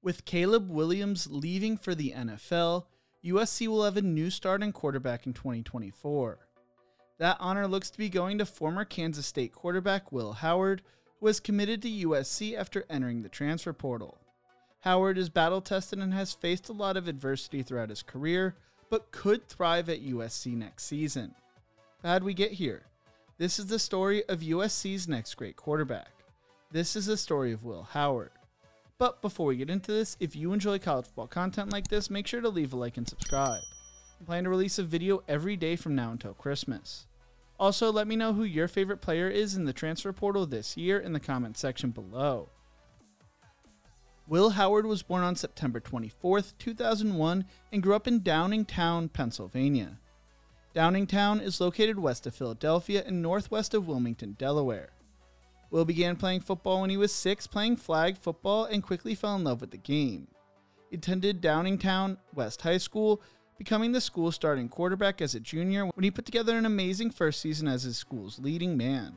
With Caleb Williams leaving for the NFL, USC will have a new starting quarterback in 2024. That honor looks to be going to former Kansas State quarterback Will Howard, who has committed to USC after entering the transfer portal. Howard is battle-tested and has faced a lot of adversity throughout his career, but could thrive at USC next season. How'd we get here? This is the story of USC's next great quarterback. This is the story of Will Howard. But before we get into this, if you enjoy college football content like this, make sure to leave a like and subscribe. I plan to release a video every day from now until Christmas. Also, let me know who your favorite player is in the transfer portal this year in the comments section below. Will Howard was born on September 24th, 2001 and grew up in Downingtown, Pennsylvania. Downingtown is located west of Philadelphia and northwest of Wilmington, Delaware. Will began playing football when he was 6, playing flag football, and quickly fell in love with the game. He attended Downingtown West High School, becoming the school's starting quarterback as a junior when he put together an amazing first season as his school's leading man.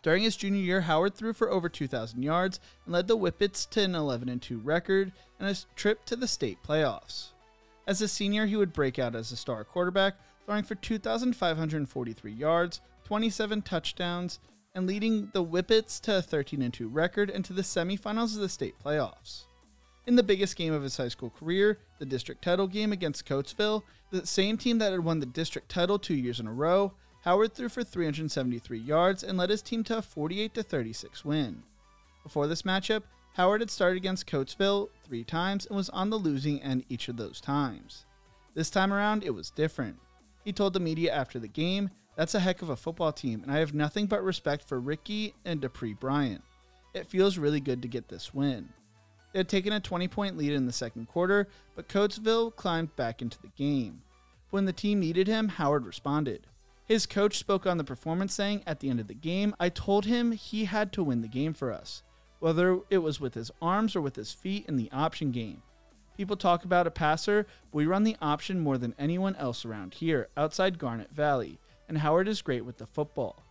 During his junior year, Howard threw for over 2,000 yards and led the Whippets to an 11-2 record and a trip to the state playoffs. As a senior, he would break out as a star quarterback, throwing for 2,543 yards, 27 touchdowns, and leading the Whippets to a 13-2 record and to the semifinals of the state playoffs. In the biggest game of his high school career, the district title game against Coatesville, the same team that had won the district title 2 years in a row, Howard threw for 373 yards and led his team to a 48-36 win. Before this matchup, Howard had started against Coatesville 3 times and was on the losing end each of those times. This time around, it was different. He told the media after the game, "That's a heck of a football team, and I have nothing but respect for Ricky and Dupree Bryant. It feels really good to get this win." They had taken a 20-point lead in the second quarter, but Coatesville climbed back into the game. When the team needed him, Howard responded. His coach spoke on the performance, saying, "At the end of the game, I told him he had to win the game for us, whether it was with his arms or with his feet in the option game. People talk about a passer, but we run the option more than anyone else around here, outside Garnet Valley, and Howard is great with the football."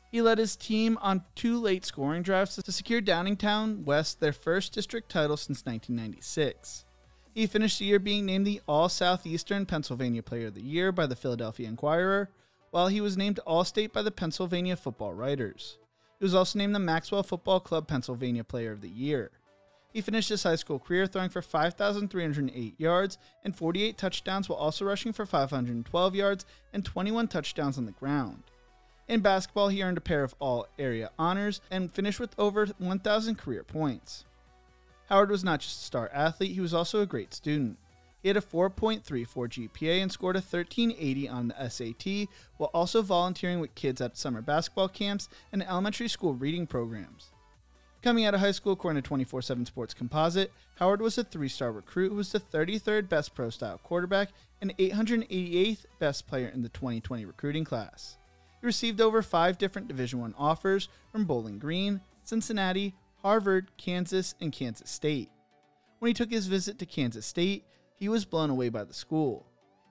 He led his team on 2 late scoring drives to secure Downingtown West their first district title since 1996. He finished the year being named the All-Southeastern Pennsylvania Player of the Year by the Philadelphia Inquirer, while he was named All-State by the Pennsylvania Football Writers. He was also named the Maxwell Football Club Pennsylvania Player of the Year. He finished his high school career throwing for 5,308 yards and 48 touchdowns while also rushing for 512 yards and 21 touchdowns on the ground. In basketball, he earned a pair of all-area honors and finished with over 1,000 career points. Howard was not just a star athlete, he was also a great student. He had a 4.34 GPA and scored a 1380 on the SAT, while also volunteering with kids at summer basketball camps and elementary school reading programs. Coming out of high school, according to 24/7 Sports Composite, Howard was a 3-star recruit who was the 33rd best pro-style quarterback and 888th best player in the 2020 recruiting class. He received over 5 different Division I offers from Bowling Green, Cincinnati, Harvard, Kansas, and Kansas State. When he took his visit to Kansas State, he was blown away by the school.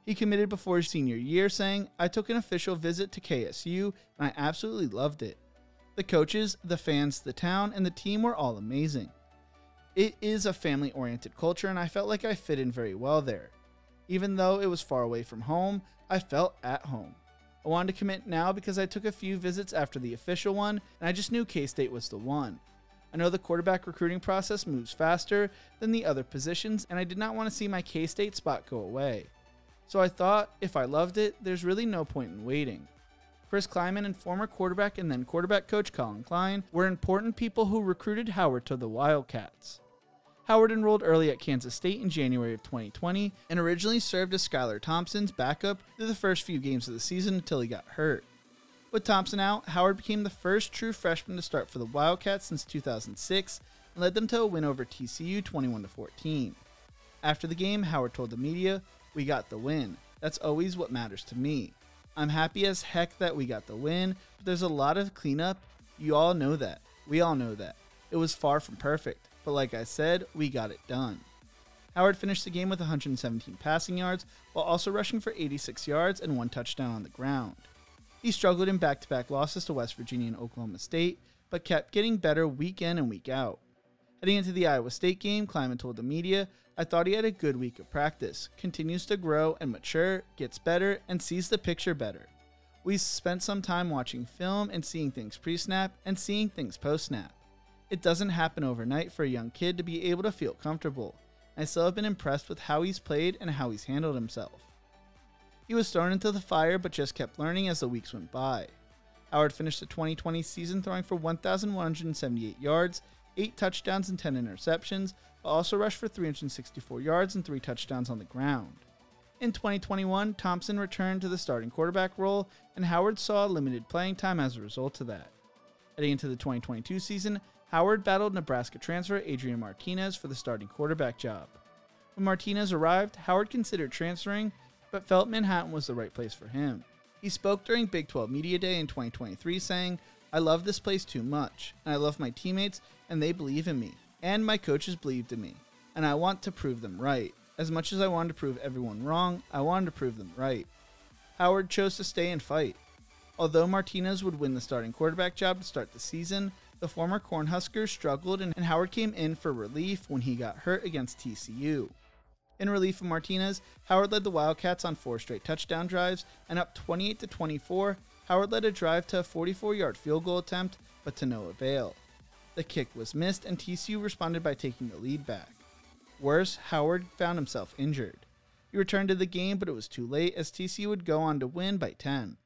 He committed before his senior year, saying, "I took an official visit to KSU, and I absolutely loved it. The coaches, the fans, the town, and the team were all amazing. It is a family-oriented culture, and I felt like I fit in very well there. Even though it was far away from home, I felt at home. I wanted to commit now because I took a few visits after the official one, and I just knew K-State was the one. I know the quarterback recruiting process moves faster than the other positions, and I did not want to see my K-State spot go away. So I thought, if I loved it, there's really no point in waiting." Chris Kleiman and former quarterback and then quarterback coach Colin Klein were important people who recruited Howard to the Wildcats. Howard enrolled early at Kansas State in January of 2020 and originally served as Skylar Thompson's backup through the first few games of the season until he got hurt. With Thompson out, Howard became the first true freshman to start for the Wildcats since 2006 and led them to a win over TCU 21-14. After the game, Howard told the media, "We got the win. That's always what matters to me. I'm happy as heck that we got the win, but there's a lot of cleanup. You all know that. We all know that. It was far from perfect, but like I said, we got it done." Howard finished the game with 117 passing yards while also rushing for 86 yards and 1 touchdown on the ground. He struggled in back-to-back losses to West Virginia and Oklahoma State, but kept getting better week in and week out. Heading into the Iowa State game, Kleiman told the media, "I thought he had a good week of practice, continues to grow and mature, gets better, and sees the picture better. We spent some time watching film and seeing things pre-snap and seeing things post-snap. It doesn't happen overnight for a young kid to be able to feel comfortable. I still have been impressed with how he's played and how he's handled himself." He was thrown into the fire but just kept learning as the weeks went by. Howard finished the 2020 season throwing for 1,178 yards, 8 touchdowns and 10 interceptions, but also rushed for 364 yards and 3 touchdowns on the ground. In 2021, Thompson returned to the starting quarterback role, and Howard saw limited playing time as a result of that. Heading into the 2022 season, Howard battled Nebraska transfer Adrian Martinez for the starting quarterback job. When Martinez arrived, Howard considered transferring, but felt Manhattan was the right place for him. He spoke during Big 12 Media Day in 2023 saying, "I love this place too much, and I love my teammates, and they believe in me, and my coaches believed in me, and I want to prove them right. As much as I wanted to prove everyone wrong, I wanted to prove them right." Howard chose to stay and fight. Although Martinez would win the starting quarterback job to start the season, the former Cornhusker struggled and Howard came in for relief when he got hurt against TCU. In relief of Martinez, Howard led the Wildcats on 4 straight touchdown drives, and up 28-24, Howard led a drive to a 44-yard field goal attempt, but to no avail. The kick was missed, and TCU responded by taking the lead back. Worse, Howard found himself injured. He returned to the game, but it was too late as TCU would go on to win by 10.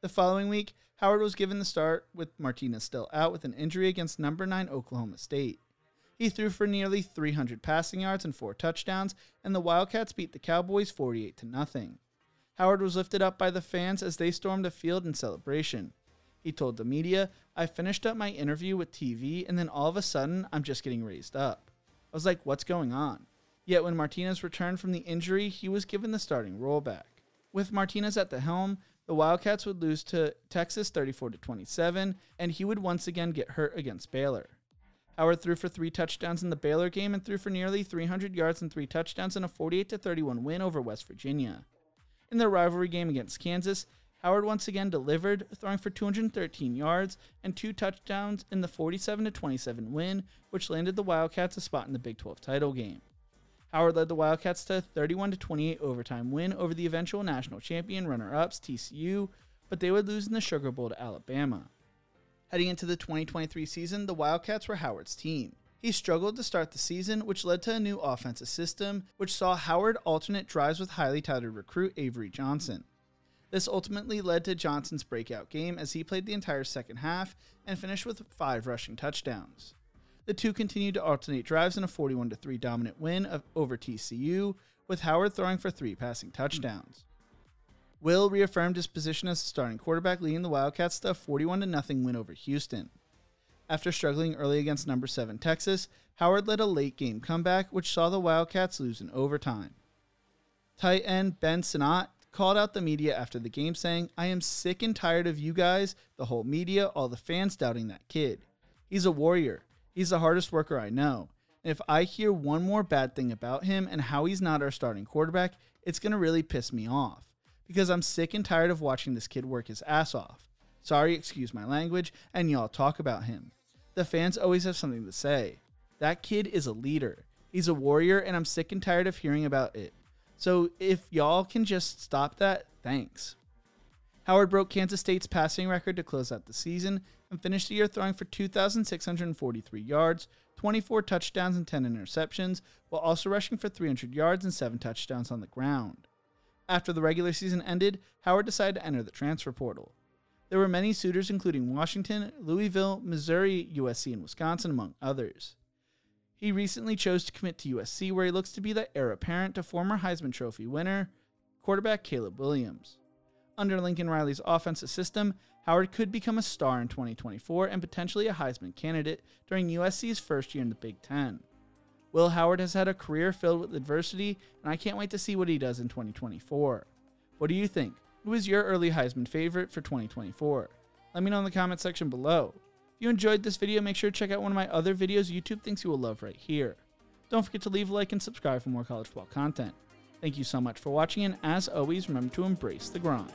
The following week, Howard was given the start with Martinez still out with an injury against number 9 Oklahoma State. He threw for nearly 300 passing yards and 4 touchdowns, and the Wildcats beat the Cowboys 48-0. Howard was lifted up by the fans as they stormed the field in celebration. He told the media, "I finished up my interview with TV, and then all of a sudden, I'm just getting raised up. I was like, what's going on?" Yet when Martinez returned from the injury, he was given the starting role back. With Martinez at the helm, the Wildcats would lose to Texas 34-27, and he would once again get hurt against Baylor. Howard threw for 3 touchdowns in the Baylor game and threw for nearly 300 yards and 3 touchdowns in a 48-31 win over West Virginia. In the rivalry game against Kansas, Howard once again delivered, throwing for 213 yards and 2 touchdowns in the 47-27 win, which landed the Wildcats a spot in the Big 12 title game. Howard led the Wildcats to a 31-28 overtime win over the eventual national champion runner-ups TCU, but they would lose in the Sugar Bowl to Alabama. Heading into the 2023 season, the Wildcats were Howard's team. He struggled to start the season, which led to a new offensive system, which saw Howard alternate drives with highly touted recruit Avery Johnson. This ultimately led to Johnson's breakout game as he played the entire second half and finished with 5 rushing touchdowns. The two continued to alternate drives in a 41-3 dominant win over TCU, with Howard throwing for 3 passing touchdowns. Will reaffirmed his position as the starting quarterback, leading the Wildcats to a 41-0 win over Houston. After struggling early against number 7 Texas, Howard led a late-game comeback, which saw the Wildcats lose in overtime. Tight end Ben Sinnott called out the media after the game saying, "I am sick and tired of you guys, the whole media, all the fans doubting that kid. He's a warrior. He's the hardest worker I know. And if I hear one more bad thing about him and how he's not our starting quarterback, it's going to really piss me off. Because I'm sick and tired of watching this kid work his ass off. Sorry, excuse my language, and y'all talk about him. The fans always have something to say. That kid is a leader. He's a warrior, and I'm sick and tired of hearing about it. So if y'all can just stop that, thanks." Howard broke Kansas State's passing record to close out the season and finished the year throwing for 2,643 yards, 24 touchdowns and 10 interceptions, while also rushing for 300 yards and 7 touchdowns on the ground. After the regular season ended, Howard decided to enter the transfer portal. There were many suitors including Washington, Louisville, Missouri, USC, and Wisconsin, among others. He recently chose to commit to USC, where he looks to be the heir apparent to former Heisman Trophy winner, quarterback Caleb Williams. Under Lincoln Riley's offensive system, Howard could become a star in 2024 and potentially a Heisman candidate during USC's first year in the Big Ten. Will Howard has had a career filled with adversity, and I can't wait to see what he does in 2024. What do you think? Who is your early Heisman favorite for 2024? Let me know in the comment section below. If you enjoyed this video, make sure to check out one of my other videos YouTube thinks you will love right here. Don't forget to leave a like and subscribe for more college football content. Thank you so much for watching, and as always, remember to embrace the grind.